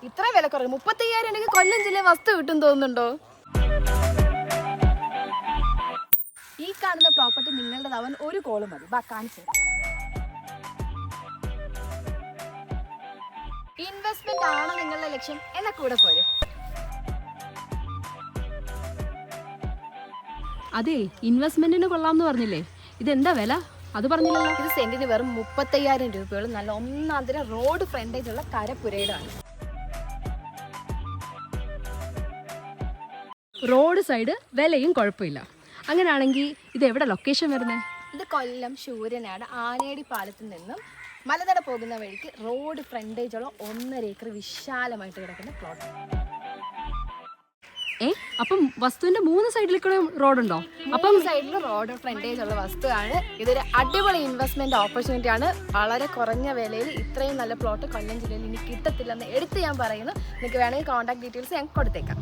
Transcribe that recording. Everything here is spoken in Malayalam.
ഇത്ര വില കുറവ് 35,000 എനിക്ക് കൊല്ലം ജില്ലയിൽ വസ്തു കിട്ടും തോന്നുന്നുണ്ടോ? ഈ കാണുന്ന പ്രോപ്പർട്ടി നിങ്ങളുടേതാവാൻ ഒരു കോള് മതി. കാണിച്ചു തരാം. ഇൻവെസ്റ്റ്മെന്റ് ആണോ നിങ്ങളുടെ ലക്ഷ്യം എന്ന കൂടെ പോരെ. അതെ, ഇൻവെസ്റ്റ്മെന്റിന് കൊള്ളാമെന്ന് പറഞ്ഞില്ലേ, ഇതെന്താ വില? അത് പറഞ്ഞില്ലല്ലോ. ഇത് സെന്റിന് വെറും 35,000 രൂപയോളം നല്ല ഒന്നാന്തര റോഡ് ഫ്രണ്ടേജ് ഉള്ള കരപ്പുരയിടാണ്. റോഡ് സൈഡ് വിലയും കുഴപ്പമില്ല. അങ്ങനെയാണെങ്കിൽ ഇത് എവിടെ ലൊക്കേഷൻ വരുന്നത്? ഇത് കൊല്ലം ശൂരനാട് ആനേടി പാലത്തിൽ നിന്നും മലനട പോകുന്ന വഴിക്ക് റോഡ് ഫ്രണ്ടേജുള്ള 1.5 ഏക്കർ വിശാലമായിട്ട് കിടക്കുന്ന പ്ലോട്ട്. അപ്പം വസ്തുവിന്റെ 3 സൈഡിൽ കൂടെ റോഡുണ്ടോ? അപ്പം സൈഡിൽ റോഡ് ഫ്രണ്ടേജ് ഉള്ള വസ്തുവാണ്. ഇതൊരു അടിപൊളി ഇൻവെസ്റ്റ്മെന്റ് ഓപ്പർച്യൂണിറ്റി ആണ്. വളരെ കുറഞ്ഞ വിലയിൽ ഇത്രയും നല്ല പ്ലോട്ട് കൊല്ലം ജില്ലയിൽ ഇനി കിട്ടത്തില്ലെന്ന് എടുത്ത് ഞാൻ പറയുന്നു. നിങ്ങൾക്ക് വേണമെങ്കിൽ കോൺടാക്ട് ഡീറ്റെയിൽസ് ഞാൻ കൊടുത്തേക്കാം.